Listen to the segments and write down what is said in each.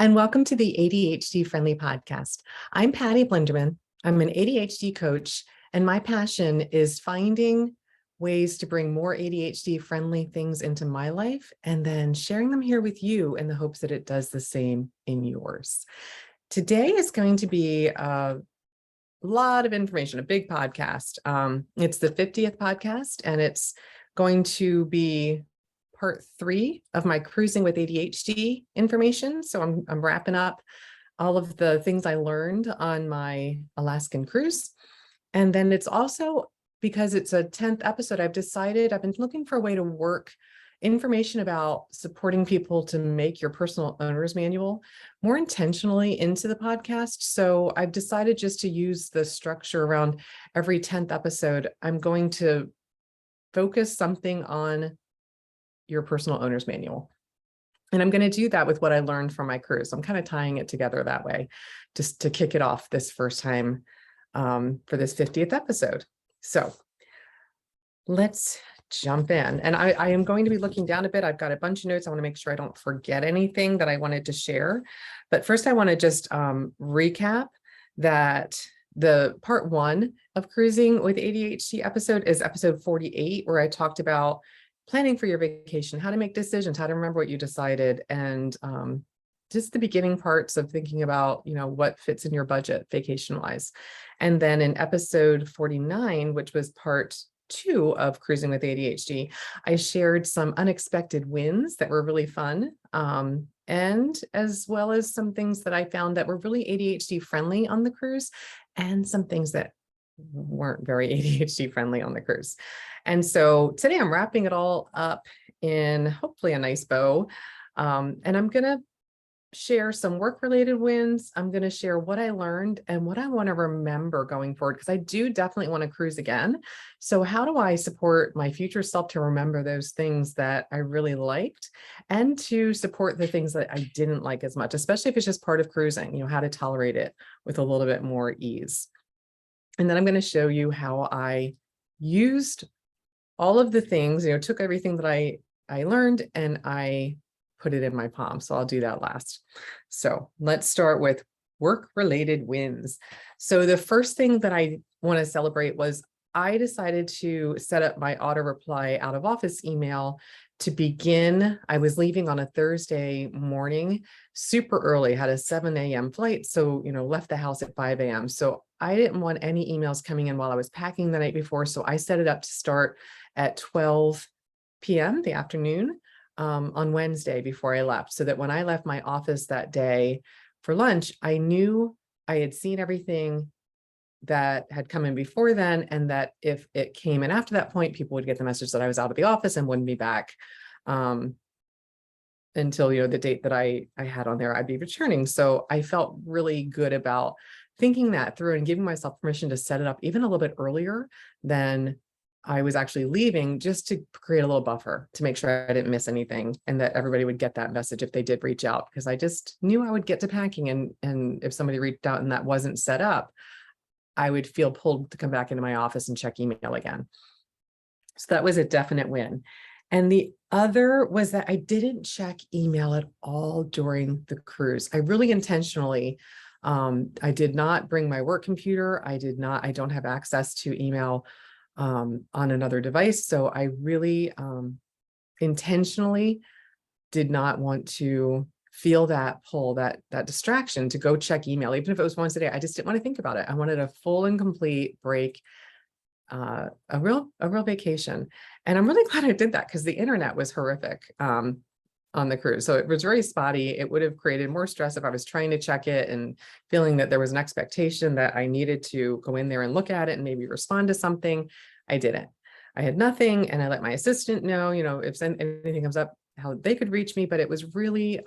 and welcome to the ADHD Friendly podcast. I'm Patty Blinderman. I'm an ADHD coach, and my passion is finding ways to bring more ADHD friendly things into my life and then sharing them here with you in the hopes that it does the same in yours. Today is going to be a lot of information, a big podcast. It's the 50th podcast, and it's going to be part 3 of my cruising with ADHD information. So I'm wrapping up all of the things I learned on my Alaskan cruise. And then it's also, because it's a 10th episode, I've been looking for a way to work information about supporting people to make your personal owner's manual more intentionally into the podcast. So I've decided just to use the structure around every 10th episode. I'm going to focus something on your personal owner's manual. And I'm going to do that with what I learned from my cruise. I'm kind of tying it together that way, just to kick it off this first time for this 50th episode. So let's jump in. And I am going to be looking down a bit. I've got a bunch of notes. I want to make sure I don't forget anything that I wanted to share. But first, I want to just recap that the part 1 of Cruising with ADHD episode is episode 48, where I talked about planning for your vacation, how to make decisions, how to remember what you decided, and just the beginning parts of thinking about, what fits in your budget vacation-wise. And then in episode 49, which was part 2 of Cruising with ADHD, I shared some unexpected wins that were really fun, and as well as some things that I found that were really ADHD friendly on the cruise, and some things that weren't very ADHD friendly on the cruise. And so today I'm wrapping it all up in hopefully a nice bow. And I'm going to share some work-related wins. I'm going to share what I learned and what I want to remember going forward, because I do definitely want to cruise again. So how do I support my future self to remember those things that I really liked, and to support the things that I didn't like as much, especially if it's just part of cruising, how to tolerate it with a little bit more ease. And then I'm going to show you how I used all of the things, took everything that I learned and I put it in my POM. So I'll do that last. So let's start with work-related wins. So the first thing that I want to celebrate was I decided to set up my auto reply out of office email to begin. I was leaving on a Thursday morning, super early, had a 7 a.m. flight. So, left the house at 5 a.m. So I didn't want any emails coming in while I was packing the night before. So I set it up to start at 12 p.m. the afternoon on Wednesday before I left, so that when I left my office that day for lunch, I knew I had seen everything that had come in before then, and that if it came in after that point, people would get the message that I was out of the office and wouldn't be back until, the date that I had on there, I'd be returning. So I felt really good about thinking that through and giving myself permission to set it up even a little bit earlier than I was actually leaving, just to create a little buffer to make sure I didn't miss anything, and that everybody would get that message if they did reach out, because I just knew I would get to packing, and if somebody reached out and that wasn't set up, I would feel pulled to come back into my office and check email again. So that was a definite win. And the other was that I didn't check email at all during the cruise. I really intentionally, I did not bring my work computer. I don't have access to email on another device. So I really intentionally did not want to feel that pull, that distraction to go check email, even if it was once a day. I just didn't want to think about it. I wanted a full and complete break, a real vacation. And I'm really glad I did that, because the internet was horrific on the cruise. So it was very spotty. It would have created more stress if I was trying to check it and feeling that there was an expectation that I needed to go in there and look at it and maybe respond to something. I didn't. I had nothing, and I let my assistant know, if anything comes up, how they could reach me. But it was really,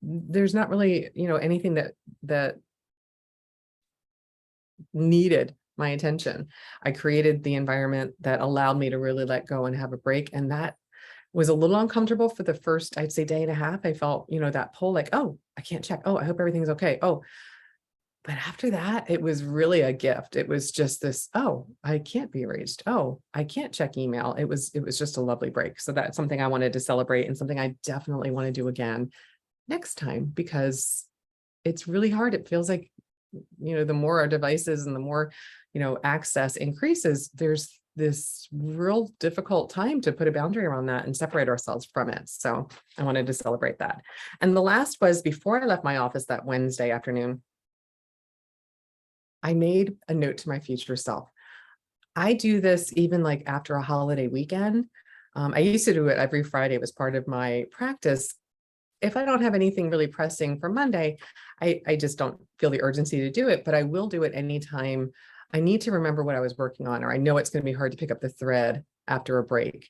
there's not really, anything that needed my attention. I created the environment that allowed me to really let go and have a break. And that was a little uncomfortable for the first, I'd say, day and a half. I felt, that pull, like, oh, I can't check. Oh, I hope everything's okay. Oh, but after that, it was really a gift. It was just this, oh, I can't be reached. Oh, I can't check email. It was just a lovely break. So that's something I wanted to celebrate, and something I definitely want to do again next time, because it's really hard. It feels like, the more our devices and the more, access increases, there's this real difficult time to put a boundary around that and separate ourselves from it. So I wanted to celebrate that. And the last was, before I left my office that Wednesday afternoon, I made a note to my future self. I do this even like after a holiday weekend. I used to do it every Friday. It was part of my practice. If I don't have anything really pressing for Monday, I just don't feel the urgency to do it, but I will do it anytime I need to remember what I was working on, or I know it's going to be hard to pick up the thread after a break.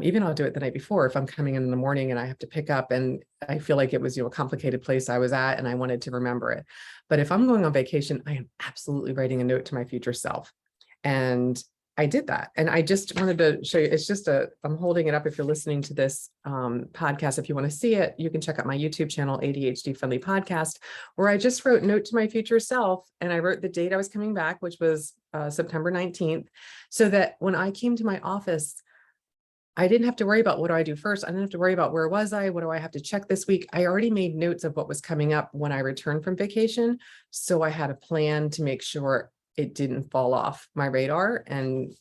Even I'll do it the night before if I'm coming in the morning and I have to pick up and I feel like it was, a complicated place I was at and I wanted to remember it. But if I'm going on vacation, I am absolutely writing a note to my future self. And I did that. And I just wanted to show you, it's just I'm holding it up. If you're listening to this podcast, if you want to see it, you can check out my YouTube channel, ADHD Friendly Podcast, where I just wrote note to my future self. And I wrote the date I was coming back, which was September 19th, so that when I came to my office, I didn't have to worry about what do I do first. I didn't have to worry about where was I? What do I have to check this week? I already made notes of what was coming up when I returned from vacation. So I had a plan to make sure it didn't fall off my radar and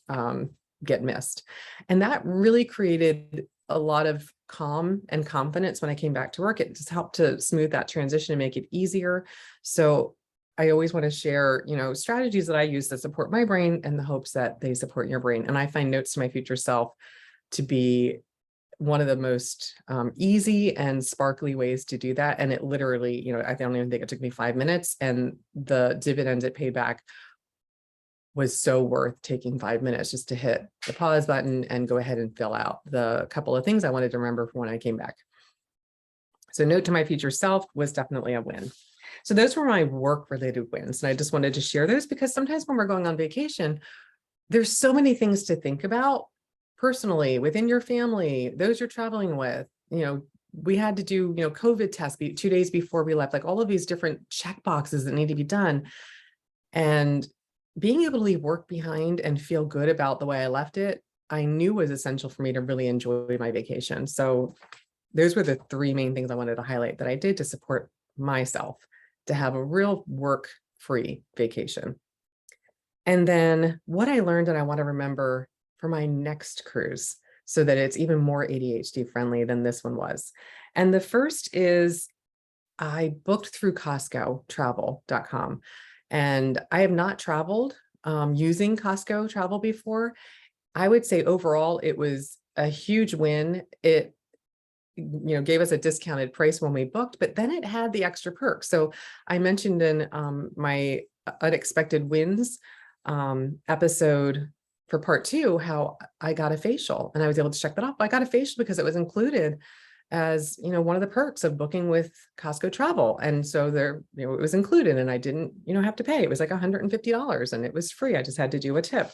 get missed. And that really created a lot of calm and confidence when I came back to work. It just helped to smooth that transition and make it easier. So I always want to share, strategies that I use that support my brain in the hopes that they support your brain. And I find notes to my future self to be one of the most easy and sparkly ways to do that. And it literally, I don't even think it took me 5 minutes, and the dividends it paid back was so worth taking 5 minutes just to hit the pause button and go ahead and fill out the couple of things I wanted to remember from when I came back. So note to my future self was definitely a win. So those were my work-related wins. And I just wanted to share those because sometimes when we're going on vacation, there's so many things to think about personally, within your family, those you're traveling with. We had to do, COVID tests 2 days before we left, like all of these different check boxes that need to be done. And being able to leave work behind and feel good about the way I left it, I knew was essential for me to really enjoy my vacation. So those were the 3 main things I wanted to highlight that I did to support myself to have a real work-free vacation. And then what I learned and I want to remember for my next cruise so that it's even more ADHD friendly than this one was. And the first is I booked through CostcoTravel.com. And I have not traveled using Costco Travel before. I would say overall, it was a huge win. It gave us a discounted price when we booked, but then it had the extra perks. So I mentioned in my unexpected wins episode for part 2, how I got a facial and I was able to check that off. I got a facial because it was included as, one of the perks of booking with Costco Travel. And so there, it was included and I didn't, have to pay. It was like $150 and it was free. I just had to do a tip.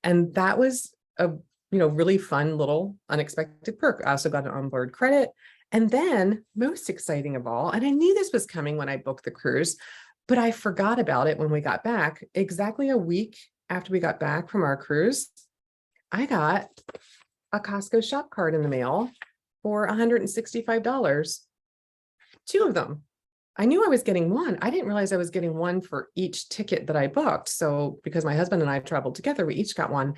And that was a, really fun little unexpected perk. I also got an onboard credit. And then most exciting of all, and I knew this was coming when I booked the cruise, but I forgot about it when we got back. Exactly a week after we got back from our cruise, I got a Costco shop card in the mail for $165, 2 of them. I knew I was getting one. I didn't realize I was getting one for each ticket that I booked. So because my husband and I traveled together, we each got one.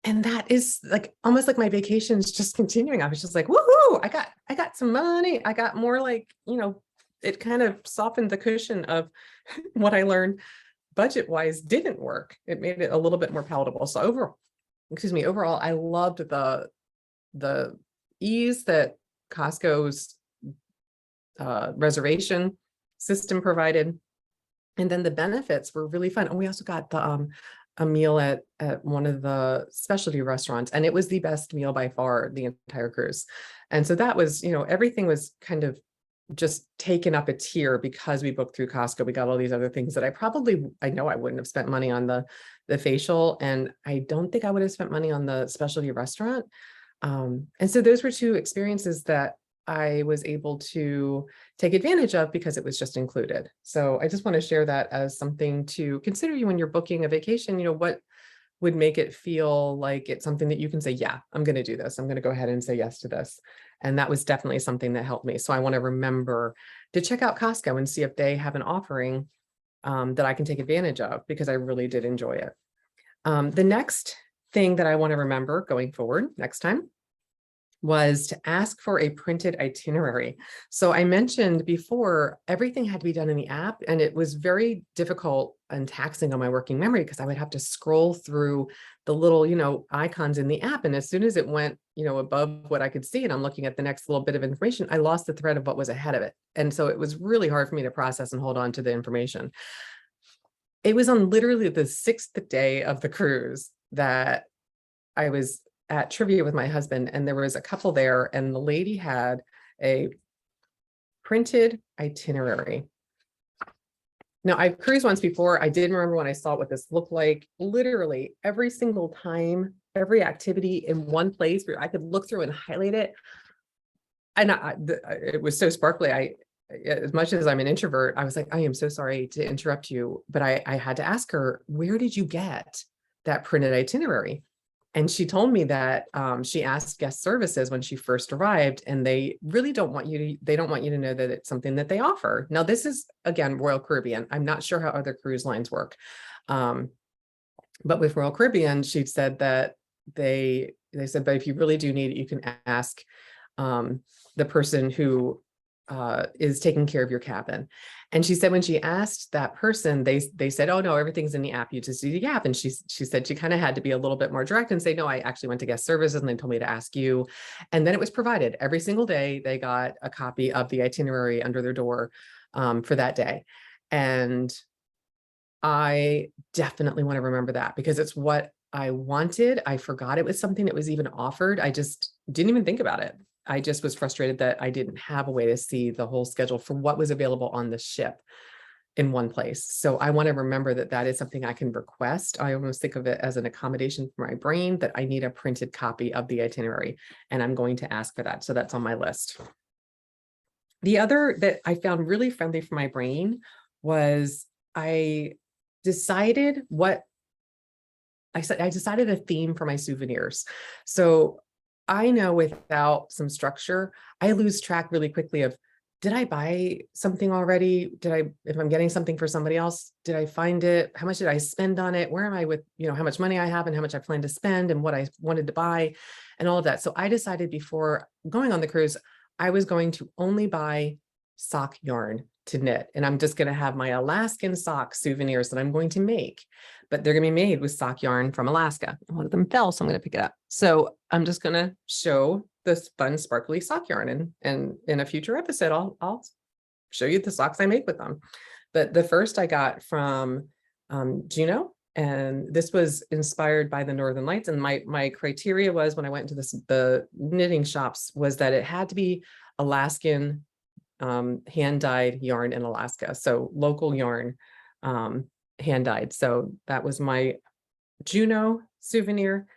And that is like almost like my vacation's just continuing. I was just like, woohoo, I got some money. I got more like, it kind of softened the cushion of what I learned budget-wise didn't work. It made it a little bit more palatable. So overall, I loved the ease that Costco's reservation system provided. And then the benefits were really fun. And we also got the a meal at one of the specialty restaurants, and it was the best meal by far the entire cruise. And so that was, everything was kind of just taken up a tier because we booked through Costco. We got all these other things that I know I wouldn't have spent money on the facial, and I don't think I would have spent money on the specialty restaurant. And so those were 2 experiences that I was able to take advantage of because it was just included. So I just want to share that as something to consider you when you're booking a vacation. What would make it feel like it's something that you can say, yeah, I'm going to do this. I'm going to go ahead and say yes to this. And that was definitely something that helped me. So I want to remember to check out Costco and see if they have an offering that I can take advantage of, because I really did enjoy it. The next thing that I want to remember going forward next time was to ask for a printed itinerary. So I mentioned before, everything had to be done in the app, and it was very difficult and taxing on my working memory because I would have to scroll through the little, icons in the app. And as soon as it went, above what I could see, and I'm looking at the next little bit of information, I lost the thread of what was ahead of it. And so it was really hard for me to process and hold on to the information. It was on literally the 6th day of the cruise that I was at trivia with my husband, and there was a couple there, and the lady had a printed itinerary. Now, I've cruised once before. I did remember when I saw what this looked like. Literally every single time, every activity in one place where I could look through and highlight it. And it was so sparkly. As much as I'm an introvert, I was like, I am so sorry to interrupt you, but I had to ask her, where did you get that printed itinerary? And she told me that she asked guest services when she first arrived, and they really don't want you to know that it's something that they offer. Now, this is, again, Royal Caribbean. I'm not sure how other cruise lines work. But with Royal Caribbean, she said that they said, but if you really do need it, you can ask the person who is taking care of your cabin. And she said when she asked that person, they said, oh no, everything's in the app, you just do the app. And she said she kind of had to be a little bit more direct and say, no, I actually went to guest services and they told me to ask you. And then it was provided every single day. They got a copy of the itinerary under their door for that day. And I definitely want to remember that, because it's what I wanted. I forgot it was something that was even offered. I just didn't even think about it. I just was frustrated that I didn't have a way to see the whole schedule for what was available on the ship in one place. So I want to remember that that is something I can request. I almost think of it as an accommodation for my brain, that I need a printed copy of the itinerary, and I'm going to ask for that. So that's on my list. The other that I found really friendly for my brain was I decided a theme for my souvenirs. So I know without some structure, I lose track really quickly of, did I buy something already? If I'm getting something for somebody else, did I find it? How much did I spend on it? Where am I with, how much money I have and how much I plan to spend and what I wanted to buy and all of that. So I decided before going on the cruise, I was going to only buy sock yarn to knit. And I'm just going to have my Alaskan sock souvenirs that I'm going to make, but they're going to be made with sock yarn from Alaska. One of them fell, so I'm going to pick it up. So I'm just going to show this fun, sparkly sock yarn. And in a future episode, I'll show you the socks I make with them. But the first I got from Juno, and this was inspired by the Northern Lights. And my criteria was, when I went into the knitting shops, was that it had to be Alaskan hand-dyed yarn in Alaska. So local yarn, hand-dyed. So that was my Juno souvenir.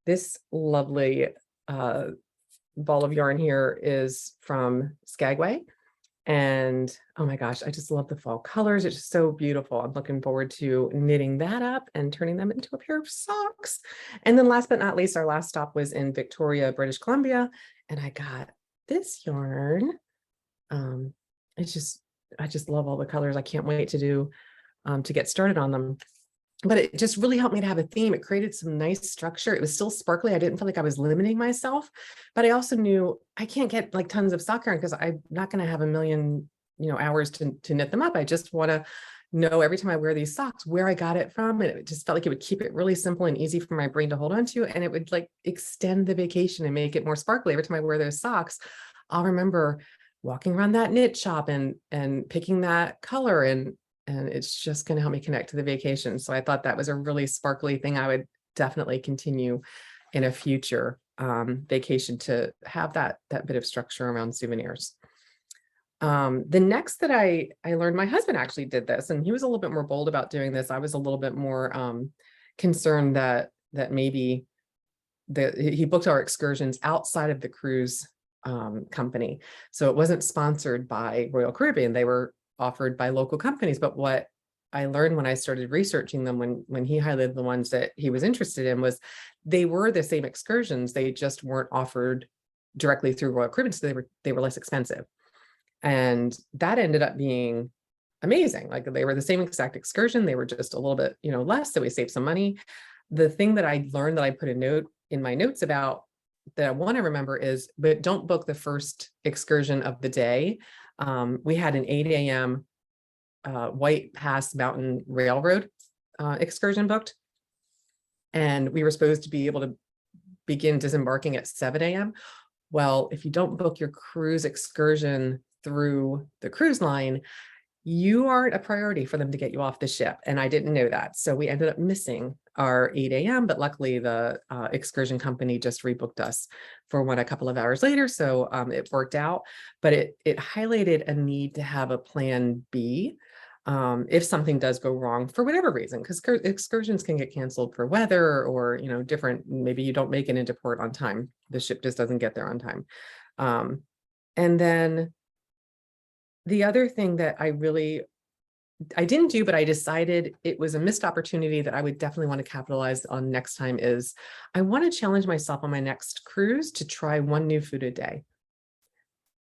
This lovely ball of yarn here is from Skagway. And oh my gosh, I just love the fall colors. It's just so beautiful. I'm looking forward to knitting that up and turning them into a pair of socks. And then last but not least, our last stop was in Victoria, British Columbia. And I got this yarn. I just love all the colors. I can't wait to get started on them. But it just really helped me to have a theme. It created some nice structure. It was still sparkly. I didn't feel like I was limiting myself, but I also knew I can't get like tons of sock yarn because I'm not going to have a million, hours to knit them up. I just want to know every time I wear these socks where I got it from. And it just felt like it would keep it really simple and easy for my brain to hold on to. And it would like extend the vacation and make it more sparkly. Every time I wear those socks, I'll remember walking around that knit shop and picking that color, and it's just going to help me connect to the vacation. So I thought that was a really sparkly thing. I would definitely continue in a future vacation to have that bit of structure around souvenirs. The next that I learned, my husband actually did this, and he was a little bit more bold about doing this. I was a little bit more concerned that maybe he booked our excursions outside of the cruise company. So it wasn't sponsored by Royal Caribbean. They were offered by local companies. But what I learned when I started researching them, when he highlighted the ones that he was interested in, was they were the same excursions. They just weren't offered directly through Royal Caribbean, so they were less expensive. And that ended up being amazing. Like they were the same exact excursion. They were just a little bit, less. So we saved some money. The thing that I learned that I put a note in my notes about that I want to remember is, but don't book the first excursion of the day. We had an 8 a.m. White Pass Mountain Railroad excursion booked. And we were supposed to be able to begin disembarking at 7 a.m. Well, if you don't book your cruise excursion through the cruise line, you aren't a priority for them to get you off the ship. And I didn't know that. So we ended up missing our 8 a.m. But luckily the excursion company just rebooked us for one a couple of hours later. So it worked out, but it highlighted a need to have a plan B if something does go wrong for whatever reason, because excursions can get canceled for weather or, different, maybe you don't make it into port on time. The ship just doesn't get there on time. And then the other thing that I didn't do, but I decided it was a missed opportunity that I would definitely want to capitalize on next time is I want to challenge myself on my next cruise to try one new food a day.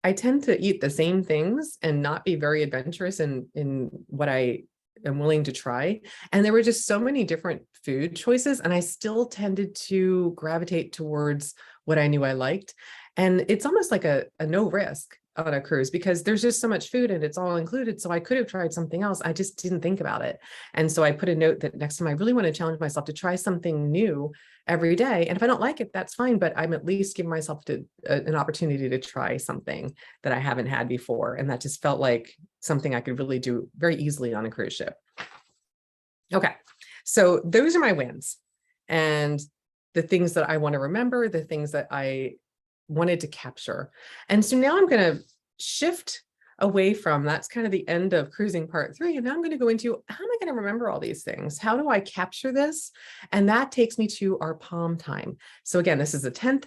I tend to eat the same things and not be very adventurous in what I am willing to try. And there were just so many different food choices, and I still tended to gravitate towards what I knew I liked. And it's almost like a no risk on a cruise because there's just so much food and it's all included. So I could have tried something else. I just didn't think about it. And so I put a note that next time I really want to challenge myself to try something new every day. And if I don't like it, that's fine, but I'm at least giving myself an opportunity to try something that I haven't had before. And that just felt like something I could really do very easily on a cruise ship. Okay, so those are my wins and the things that I want to remember, the things that I wanted to capture. And so now I'm going to shift away from that's kind of the end of cruising part 3. And now I'm going to go into how am I going to remember all these things? How do I capture this? And that takes me to our POM time. So again, this is the 10th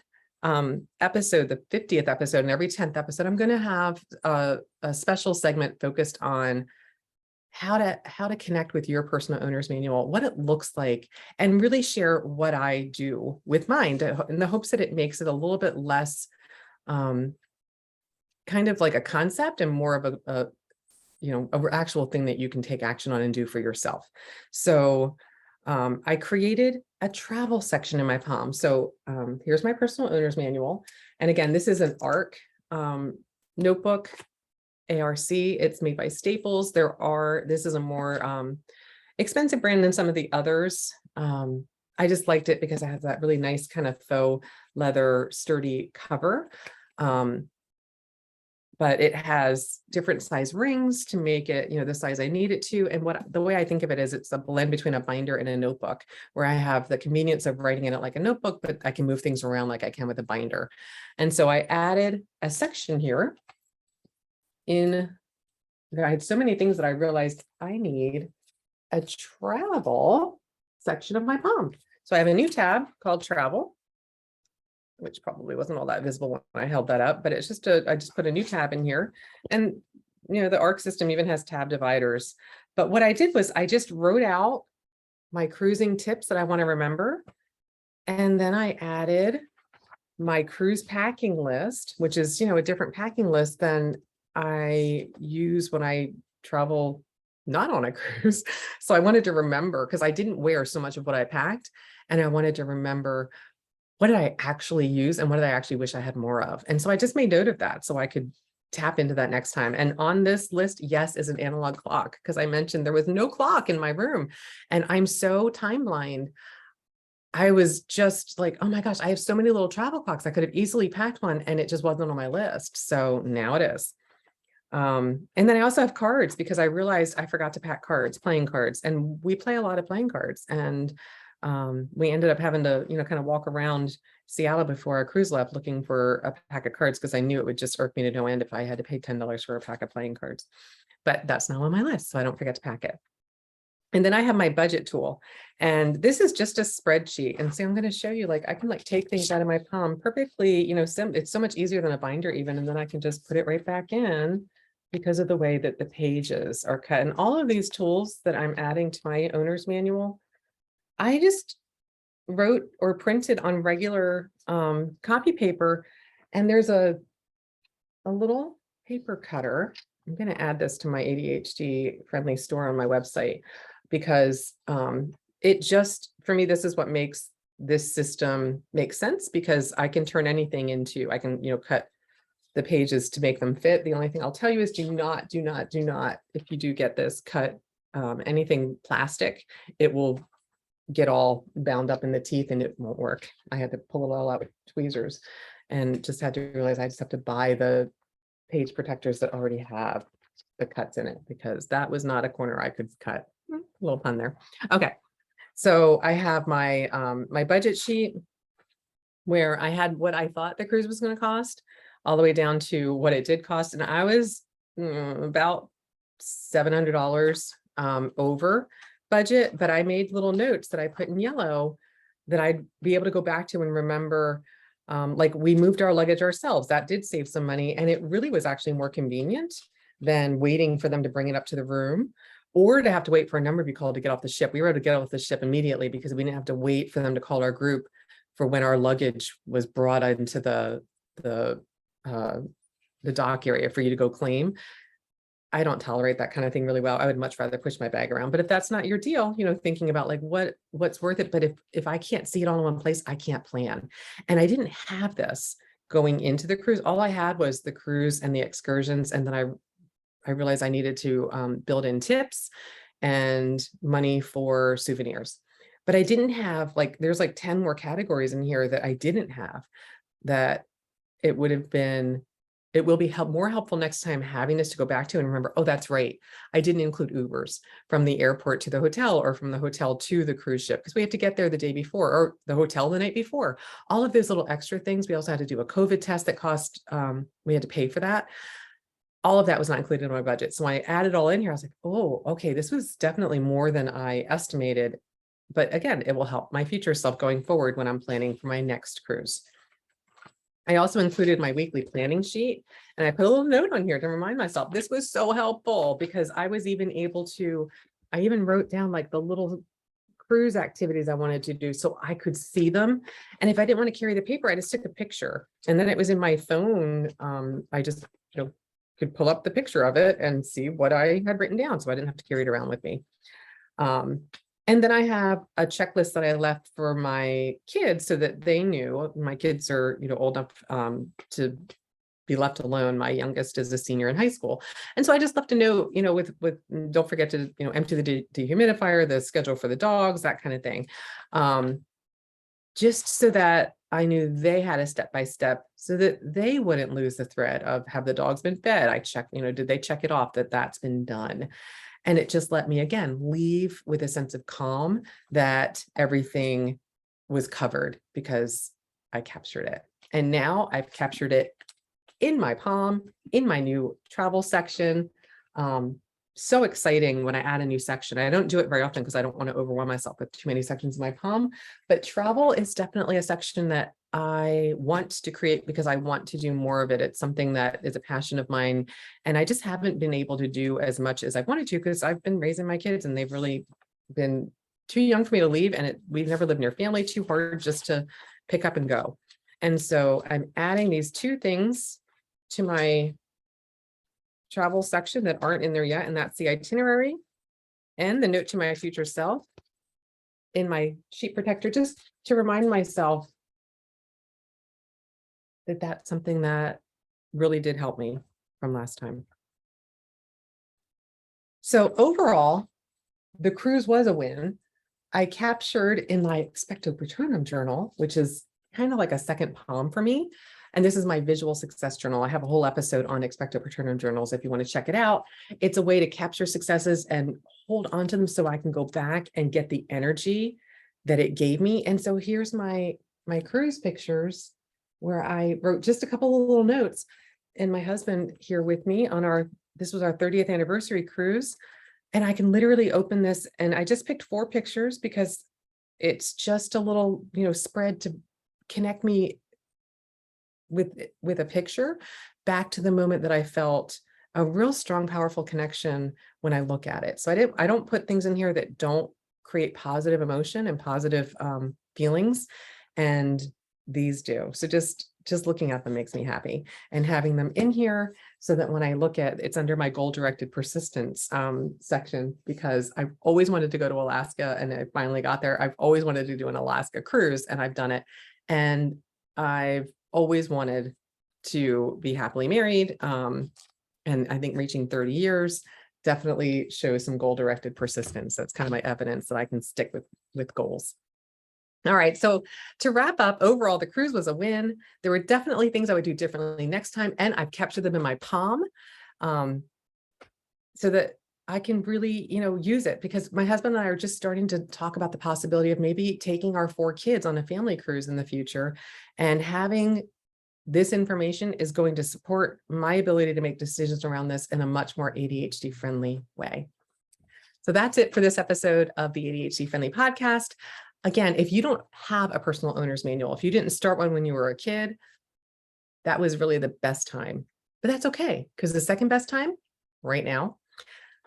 episode, the 50th episode, and every 10th episode, I'm going to have a special segment focused on how to connect with your personal owner's manual, what it looks like, and really share what I do with mine in the hopes that it makes it a little bit less kind of like a concept and more of an actual thing that you can take action on and do for yourself. So I created a travel section in my POM. So here's my personal owner's manual. And again, this is an ARC notebook. ARC, it's made by Staples. This is a more expensive brand than some of the others. I just liked it because it has that really nice kind of faux leather sturdy cover. But it has different size rings to make it, the size I need it to. And the way I think of it is it's a blend between a binder and a notebook where I have the convenience of writing in it like a notebook, but I can move things around like I can with a binder. And so I added a section here I had so many things that I realized I need a travel section of my POM. So I have a new tab called travel, which probably wasn't all that visible when I held that up, but it's just I just put a new tab in here. And, the ARC system even has tab dividers. But what I did was I just wrote out my cruising tips that I want to remember. And then I added my cruise packing list, which is, a different packing list than I use when I travel not on a cruise. So I wanted to remember because I didn't wear so much of what I packed, and I wanted to remember what did I actually use and what did I actually wish I had more of. And so I just made note of that so I could tap into that next time. And on this list, yes, is an analog clock, because I mentioned there was no clock in my room and I'm so time blind. I was just like, oh my gosh, I have so many little travel clocks. I could have easily packed one and it just wasn't on my list. So now it is. And then I also have cards because I realized I forgot to pack cards, playing cards, and we play a lot of playing cards. And we ended up having to, kind of walk around Seattle before our cruise left looking for a pack of cards because I knew it would just irk me to no end if I had to pay $10 for a pack of playing cards. But that's not on my list, so I don't forget to pack it. And then I have my budget tool, and this is just a spreadsheet. And so I'm going to show you, like, I can take things out of my POM perfectly, it's so much easier than a binder even. And then I can just put it right back in because of the way that the pages are cut. And all of these tools that I'm adding to my owner's manual, I just wrote or printed on regular copy paper And there's a little paper cutter. I'm going to add this to my ADHD friendly store on my website because it just, for me, this is what makes this system make sense, because I can turn anything into, I can, cut the pages to make them fit. The only thing I'll tell you is do not, if you do get this, cut anything plastic. It will get all bound up in the teeth and it won't work. I had to pull it all out with tweezers and just had to realize I just have to buy the page protectors that already have the cuts in it, because that was not a corner I could cut. A little pun there. Okay. So I have my my budget sheet where I had what I thought the cruise was going to cost all the way down to what it did cost. And I was about $700 over budget, but I made little notes that I put in yellow that I'd be able to go back to and remember. Like we moved our luggage ourselves. That did save some money. And it really was actually more convenient than waiting for them to bring it up to the room, or to have to wait for a number to be called to get off the ship. We were able to get off the ship immediately because we didn't have to wait for them to call our group for when our luggage was brought into the dock area for you to go claim. I don't tolerate that kind of thing really well. I would much rather push my bag around. But if that's not your deal, thinking about like what's worth it. But if I can't see it all in one place, I can't plan. And I didn't have this going into the cruise. All I had was the cruise and the excursions. And then I realized I needed to build in tips and money for souvenirs. But I didn't have there's 10 more categories in here that I didn't have, that it will be more helpful next time having this to go back to and remember, oh, that's right. I didn't include Ubers from the airport to the hotel or from the hotel to the cruise ship, because we have to get there the day before, or the hotel the night before. All of those little extra things. We also had to do a COVID test that cost, we had to pay for that. All of that was not included in my budget. So when I added all in here, I was like, oh, okay, this was definitely more than I estimated. But again, it will help my future self going forward when I'm planning for my next cruise. I also included my weekly planning sheet, and I put a little note on here to remind myself. This was so helpful because I was even able to, I even wrote down the little cruise activities I wanted to do so I could see them. And if I didn't want to carry the paper, I just took a picture, and then it was in my phone. I just could pull up the picture of it and see what I had written down, so I didn't have to carry it around with me. And then I have a checklist that I left for my kids so that they knew. My kids are, old enough to be left alone. My youngest is a senior in high school. And so I just left a note, with don't forget to, empty the dehumidifier, the schedule for the dogs, that kind of thing. Just so that I knew they had a step-by-step so that they wouldn't lose the thread of, have the dogs been fed? I checked, did they check it off that that's been done? And it just let me, again, leave with a sense of calm that everything was covered because I captured it. And now I've captured it in my POM, in my new travel section. So exciting when I add a new section. I don't do it very often because I don't want to overwhelm myself with too many sections in my POM, but travel is definitely a section that I want to create because I want to do more of it. It's something that is a passion of mine, and I just haven't been able to do as much as I wanted to because I've been raising my kids and they've really been too young for me to leave, and we've never lived near family, too hard just to pick up and go. And so I'm adding these two things to my travel section that aren't in there yet, and that's the itinerary and the note to my future self in my sheet protector, just to remind myself that that's something that really did help me from last time. So overall, the cruise was a win. I captured in my Expecto Patronum Journal, which is kind of like a second POM for me. And this is my visual success journal. I have a whole episode on Expecto Patronum journals if you want to check it out. It's a way to capture successes and hold on to them so I can go back and get the energy that it gave me. And so here's my cruise pictures where I wrote just a couple of little notes, and my husband here with me on this was our 30th anniversary cruise. And I can literally open this, and I just picked 4 pictures because it's just a little, spread to connect me with a picture back to the moment that I felt a real strong, powerful connection when I look at it. So I don't put things in here that don't create positive emotion and positive feelings, and these do. So just just looking at them makes me happy, and having them in here so that when I look at it's under my goal directed persistence section, because I've always wanted to go to Alaska and I finally got there. I've always wanted to do an Alaska cruise and I've done it. And I've always wanted to be happily married. And I think reaching 30 years definitely shows some goal directed persistence. That's kind of my evidence that I can stick with goals. All right. So to wrap up, overall, the cruise was a win. There were definitely things I would do differently next time. And I've captured them in my POM so that I can really, use it, because my husband and I are just starting to talk about the possibility of maybe taking our 4 kids on a family cruise in the future, and having this information is going to support my ability to make decisions around this in a much more ADHD friendly way. So that's it for this episode of the ADHD Friendly podcast. Again, if you don't have a personal owner's manual, if you didn't start one when you were a kid, that was really the best time. But that's okay, because the second best time, right now,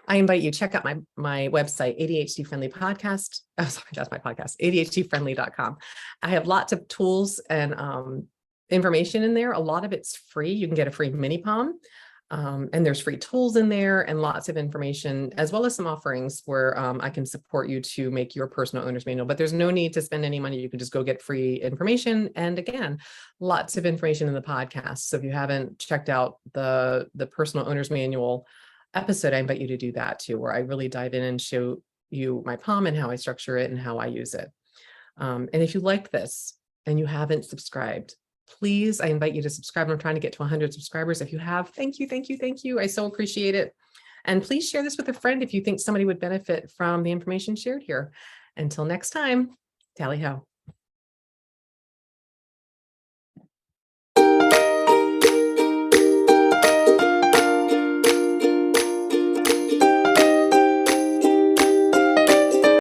I invite you to check out my website, ADHD Friendly Podcast. Oh, sorry, that's my podcast, ADHDfriendly.com. I have lots of tools and information in there. A lot of it's free. You can get a free mini POM. And there's free tools in there and lots of information, as well as some offerings where I can support you to make your personal owner's manual. But there's no need to spend any money. You can just go get free information. And again, lots of information in the podcast. So if you haven't checked out the personal owner's manual episode, I invite you to do that too, where I really dive in and show you my POM and how I structure it and how I use it. And if you like this and you haven't subscribed, please, I invite you to subscribe. I'm trying to get to 100 subscribers. If you have, thank you, thank you, thank you. I so appreciate it. And please share this with a friend if you think somebody would benefit from the information shared here. Until next time, tally ho.